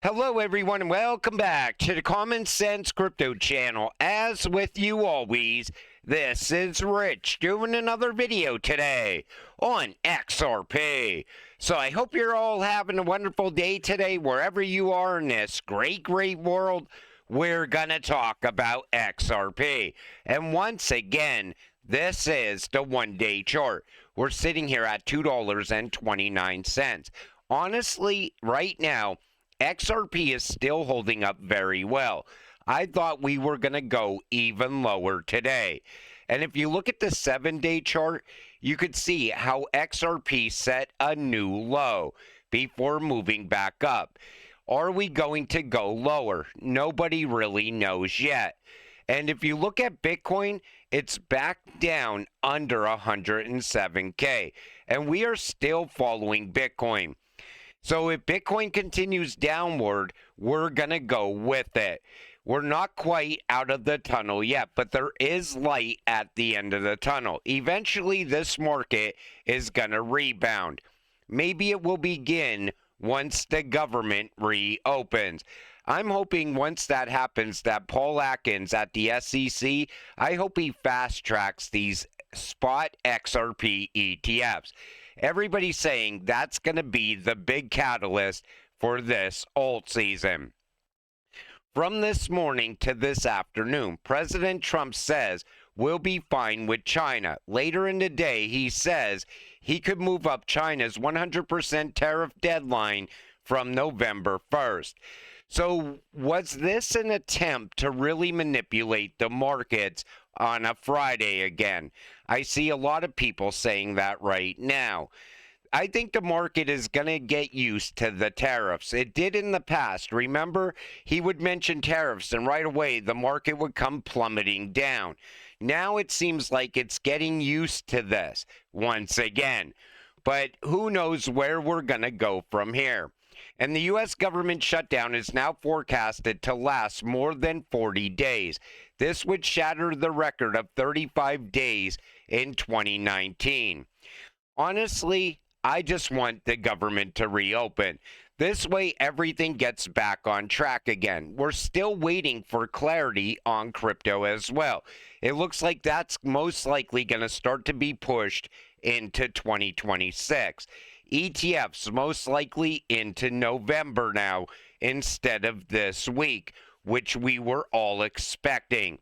Hello, everyone, and welcome back to the Common Sense Crypto channel. As with you always, this is Rich doing another video today on XRP. So I hope you're all having a wonderful day today, wherever you are in this great world. We're going to talk about XRP. And once again, this is the one-day chart. We're sitting here at $2.29. Honestly, right now, XRP is still holding up very well. I thought we were going to go even lower today. And if you look at the 7-day chart, you could see how XRP set a new low before moving back up. Are we going to go lower? Nobody really knows yet. And if you look at Bitcoin, it's back down under 107K. And we are still following Bitcoin. So if Bitcoin continues downward, we're going to go with it. We're not quite out of the tunnel yet, but there is light at the end of the tunnel. Eventually, this market is going to rebound. Maybe it will begin once the government reopens. I'm hoping once that happens that Paul Atkins at the SEC, I hope he fast tracks these spot XRP ETFs. Everybody's saying that's going to be the big catalyst for this alt season. From this morning to this afternoon, President Trump says we'll be fine with China. Later in the day, he says he could move up China's 100% tariff deadline from November 1st. So was this an attempt to really manipulate the markets on a Friday again? I see a lot of people saying that right now. I think the market is going to get used to the tariffs. It did in the past. Remember, he would mention tariffs and right away the market would come plummeting down. Now it seems like it's getting used to this once again. But who knows where we're going to go from here. And the U.S. government shutdown is now forecasted to last more than 40 days. This would shatter the record of 35 days in 2019. Honestly, I just want the government to reopen. This way, everything gets back on track again. We're still waiting for clarity on crypto as well. It looks like that's most likely going to start to be pushed into 2026. ETFs most likely into November now instead of this week, which we were all expecting.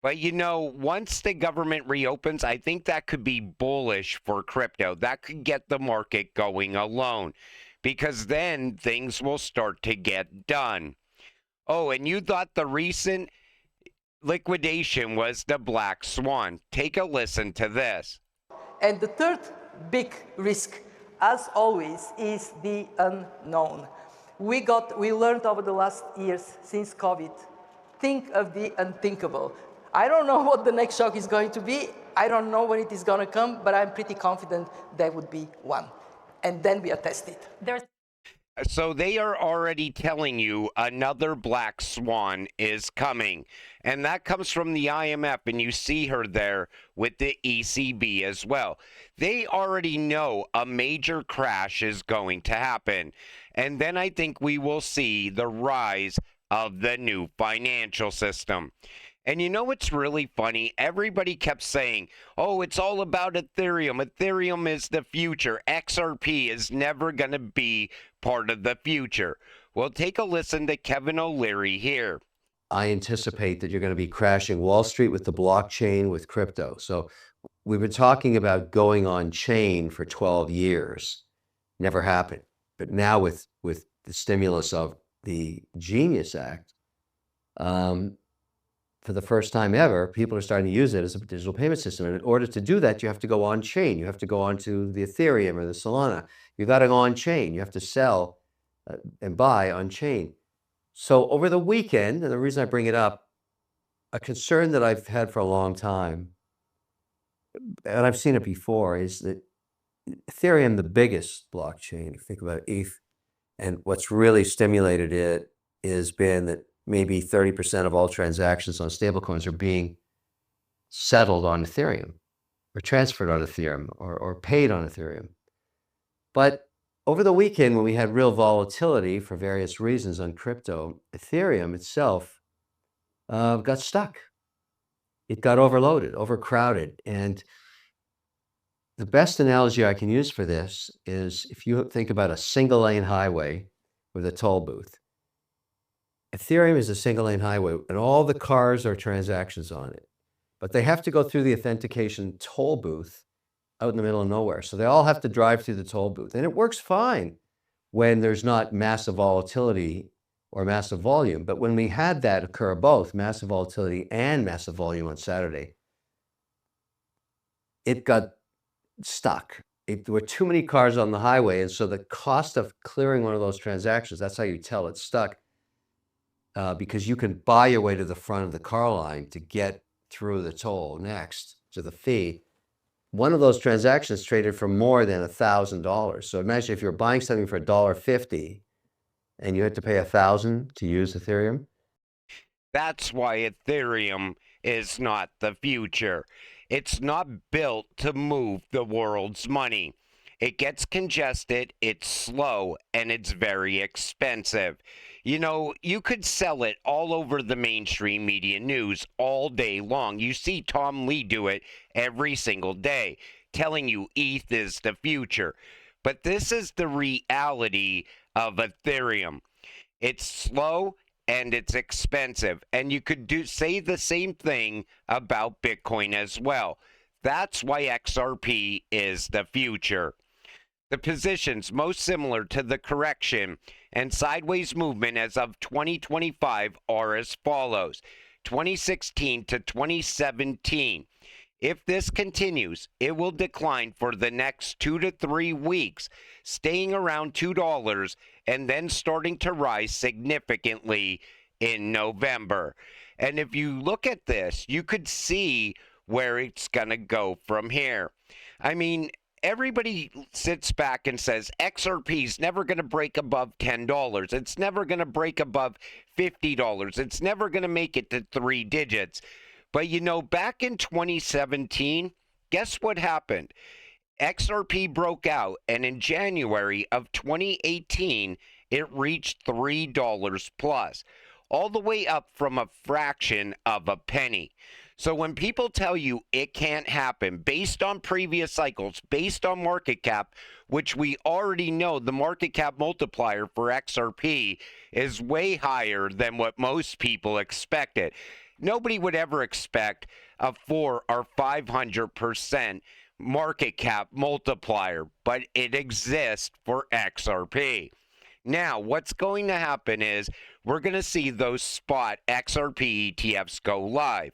But you know, once the government reopens, I think that could be bullish for crypto. That could get the market going alone, because then things will start to get done. Oh, and you thought the recent liquidation was the black swan. Take a listen to this. And the third big risk, as always, is the unknown. We learned over the last years since COVID, think of the unthinkable. I don't know what the next shock is going to be. I don't know when it is going to come, but I'm pretty confident there would be one. And then we are tested. So they are already telling you another black swan is coming. And that comes from the IMF, and you see her there with the ECB as well. They already know a major crash is going to happen. And then I think we will see the rise of the new financial system. And you know what's really funny? Everybody kept saying, oh, it's all about Ethereum. Ethereum is the future. XRP is never going to be part of the future. Well, take a listen to Kevin O'Leary here. I anticipate that you're going to be crashing Wall Street with the blockchain, with crypto. So we've been talking about going on chain for 12 years. Never happened. But now with the stimulus of the Genius Act, for the first time ever, people are starting to use it as a digital payment system. And in order to do that, you have to go on chain. You have to go onto the Ethereum or the Solana. You've got to go on chain. You have to sell and buy on chain. So over the weekend, and the reason I bring it up, a concern that I've had for a long time, and I've seen it before, is that Ethereum, the biggest blockchain, think about ETH, and what's really stimulated it has been that maybe 30% of all transactions on stablecoins are being settled on Ethereum or transferred on Ethereum or paid on Ethereum. But Over the weekend, when we had real volatility for various reasons on crypto, Ethereum itself got stuck. It got overloaded, overcrowded. And the best analogy I can use for this is if you think about a single lane highway with a toll booth. Ethereum is a single lane highway and all the cars are transactions on it, but they have to go through the authentication toll booth out in the middle of nowhere. So they all have to drive through the toll booth, and it works fine when there's not massive volatility or massive volume. But when we had that occur, both massive volatility and massive volume on Saturday, it got stuck. There were too many cars on the highway, and so the cost of clearing one of those transactions, that's how you tell it's stuck, because you can buy your way to the front of the car line to get through the toll next to the fee. One of those transactions traded for more than $1,000. So imagine if you're buying something for $1.50 and you had to pay $1,000 to use Ethereum. That's why Ethereum is not the future. It's not built to move the world's money. It gets congested, it's slow, and it's very expensive. You know, you could sell it all over the mainstream media news all day long. You see Tom Lee do it every single day, telling you ETH is the future. But this is the reality of Ethereum. It's slow and it's expensive. And you could say the same thing about Bitcoin as well. That's why XRP is the future. The positions most similar to the correction and sideways movement as of 2025 are as follows: 2016 to 2017. If this continues, it will decline for the next 2 to 3 weeks, staying around $2 and then starting to rise significantly in November. And if you look at this, you could see where it's going to go from here. I mean, everybody sits back and says XRP is never going to break above $10. It's never going to break above $50. It's never going to make it to 3 digits. But you know, back in 2017, guess what happened? XRP broke out, and in January of 2018, it reached $3 plus, all the way up from a fraction of a penny. So when people tell you it can't happen based on previous cycles, based on market cap, which we already know the market cap multiplier for XRP is way higher than what most people expected. Nobody would ever expect a 4 or 500% market cap multiplier, but it exists for XRP. Now, what's going to happen is we're going to see those spot XRP ETFs go live.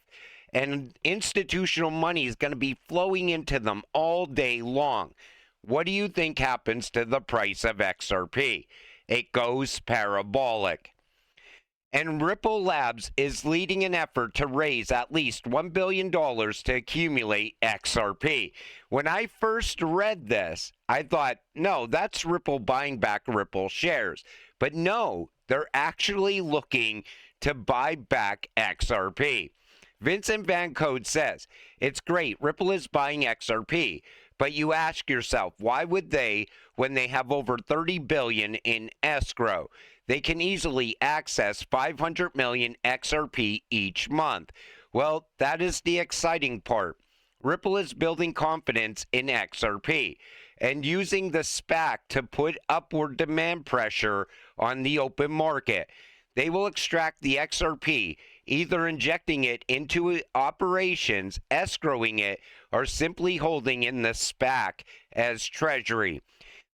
And institutional money is going to be flowing into them all day long. What do you think happens to the price of XRP? It goes parabolic. And Ripple Labs is leading an effort to raise at least $1 billion to accumulate XRP. When I first read this, I thought, no, that's Ripple buying back Ripple shares. But no, they're actually looking to buy back XRP. Vincent Van Code says, it's great, Ripple is buying XRP, but you ask yourself, why would they when they have over 30 billion in escrow? They can easily access 500 million XRP each month. Well, that is the exciting part. Ripple is building confidence in XRP and using the SPAC to put upward demand pressure on the open market. They will extract the XRP, either injecting it into operations, escrowing it, or simply holding in the SPAC as treasury.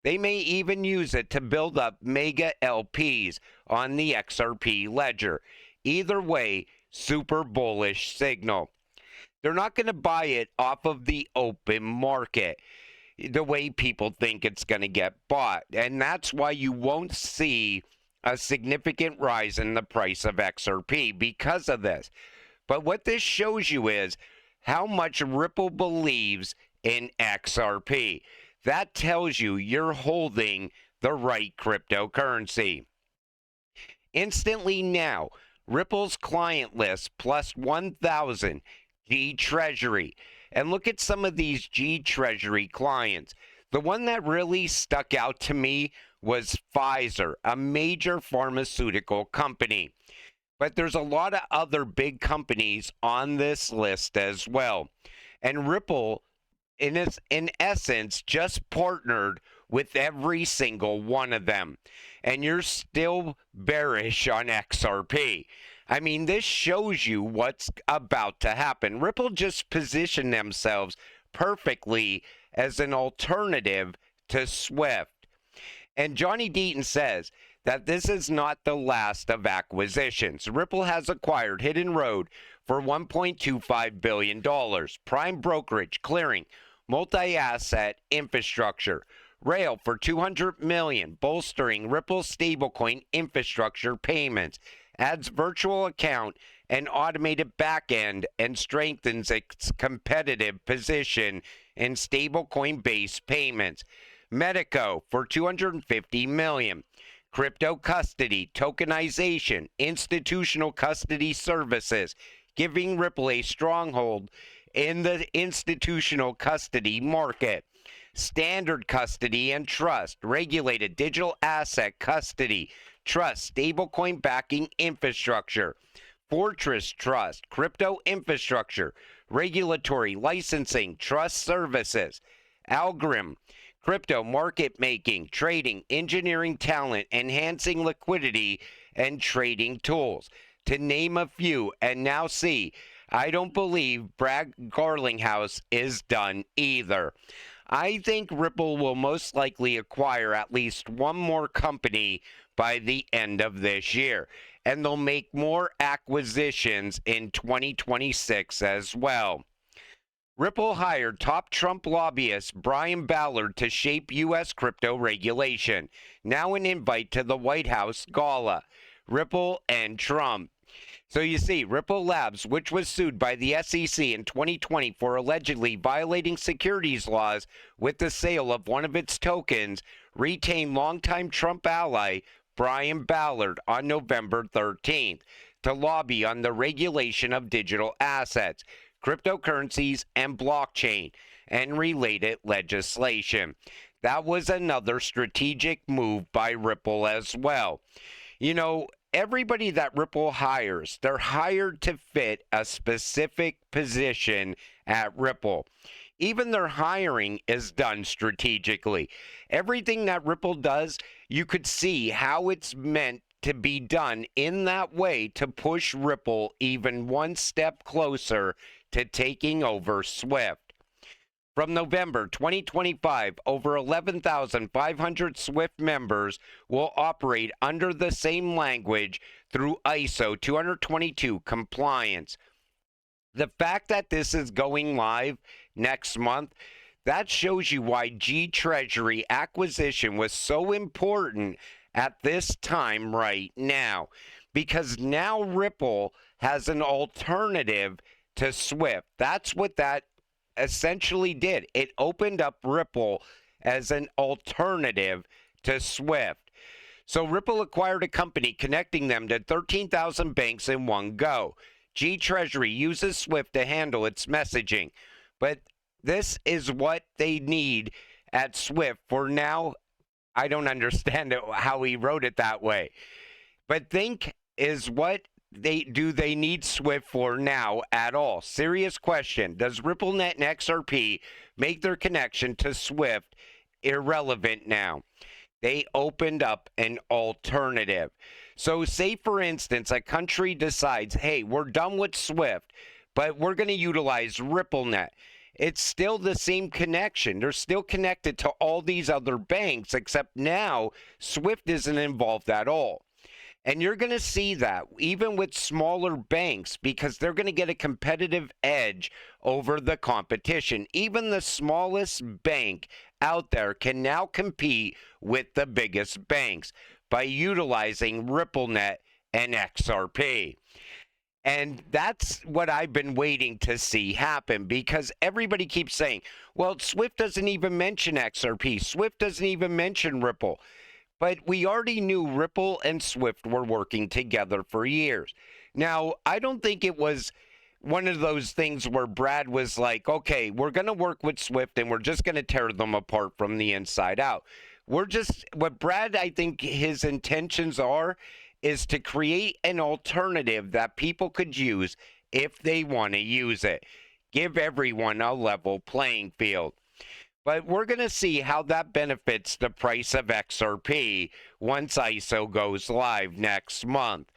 They may even use it to build up mega LPs on the XRP ledger. Either way, super bullish signal. They're not going to buy it off of the open market the way people think it's going to get bought. And that's why you won't see a significant rise in the price of XRP because of this. But what this shows you is how much Ripple believes in XRP. That tells you you're holding the right cryptocurrency. Instantly now, Ripple's client list plus 1,000 G Treasury. And look at some of these G Treasury clients. The one that really stuck out to me was Pfizer, a major pharmaceutical company. But there's a lot of other big companies on this list as well. And Ripple, in essence, just partnered with every single one of them. And you're still bearish on XRP. I mean, this shows you what's about to happen. Ripple just positioned themselves perfectly as an alternative to Swift. And Johnny Deaton says that this is not the last of acquisitions. Ripple has acquired Hidden Road for $1.25 billion, prime brokerage, clearing, multi-asset infrastructure, Rail for $200 million, bolstering Ripple's stablecoin infrastructure payments, adds virtual account and automated backend, and strengthens its competitive position in stablecoin-based payments. Medico for $250 million. Crypto custody, tokenization, institutional custody services, giving Ripple a stronghold in the institutional custody market. Standard custody and trust, regulated digital asset custody, trust, stablecoin backing infrastructure, Fortress Trust, crypto infrastructure, regulatory licensing, trust services, Algorithm, crypto market making, trading, engineering talent, enhancing liquidity, and trading tools, to name a few. And now see, I don't believe Brad Garlinghouse is done either. I think Ripple will most likely acquire at least one more company by the end of this year, and they'll make more acquisitions in 2026 as well. Ripple hired top Trump lobbyist Brian Ballard to shape U.S. crypto regulation. Now an invite to the White House gala. Ripple and Trump. So you see, Ripple Labs, which was sued by the SEC in 2020 for allegedly violating securities laws with the sale of one of its tokens, retained longtime Trump ally Brian Ballard on November 13th to lobby on the regulation of digital assets, cryptocurrencies, and blockchain, and related legislation. That was another strategic move by Ripple as well. You know, everybody that Ripple hires, they're hired to fit a specific position at Ripple. Even their hiring is done strategically. Everything that Ripple does, you could see how it's meant to be done in that way to push Ripple even one step closer to taking over Swift. From November 2025, over 11,500 Swift members will operate under the same language through ISO 222 compliance. The fact that this is going live next month, that shows you why G Treasury acquisition was so important at this time right now. Because now Ripple has an alternative to Swift. That's what that essentially did. It opened up Ripple as an alternative to Swift. So Ripple acquired a company connecting them to 13,000 banks in one go. G Treasury uses Swift to handle its messaging, but this is what they need at Swift for now. I don't understand how he wrote it that way, but think is what they need Swift for now at all? Serious question. Does RippleNet and XRP make their connection to Swift irrelevant now? They opened up an alternative. So say, for instance, a country decides, hey, we're done with Swift, but we're going to utilize RippleNet. It's still the same connection. They're still connected to all these other banks, except now Swift isn't involved at all. And you're going to see that even with smaller banks, because they're going to get a competitive edge over the competition. Even the smallest bank out there can now compete with the biggest banks by utilizing RippleNet and XRP. And that's what I've been waiting to see happen, because everybody keeps saying, well, Swift doesn't even mention XRP. Swift doesn't even mention Ripple. But we already knew Ripple and Swift were working together for years. Now, I don't think it was one of those things where Brad was like, okay, we're going to work with Swift and we're just going to tear them apart from the inside out. What Brad, I think his intentions are, is to create an alternative that people could use if they want to use it. Give everyone a level playing field. But we're going to see how that benefits the price of XRP once ISO goes live next month.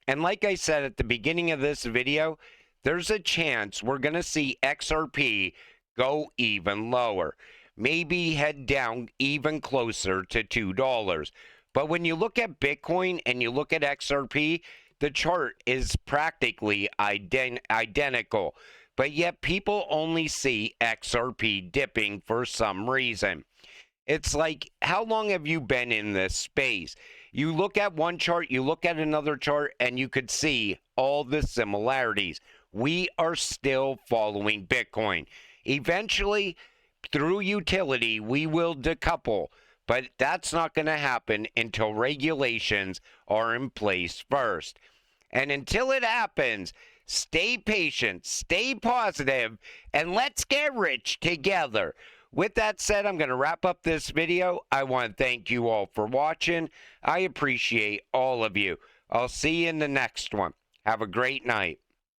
And like I said at the beginning of this video, there's a chance we're going to see XRP go even lower. Maybe head down even closer to $2. But when you look at Bitcoin and you look at XRP, the chart is practically identical. But yet people only see XRP dipping for some reason. It's like, how long have you been in this space? You look at one chart, you look at another chart, and you could see all the similarities. We are still following Bitcoin. Eventually, through utility, we will decouple. But that's not going to happen until regulations are in place first. And until it happens, stay patient, stay positive, and let's get rich together. With that said, I'm going to wrap up this video. I want to thank you all for watching. I appreciate all of you. I'll see you in the next one. Have a great night.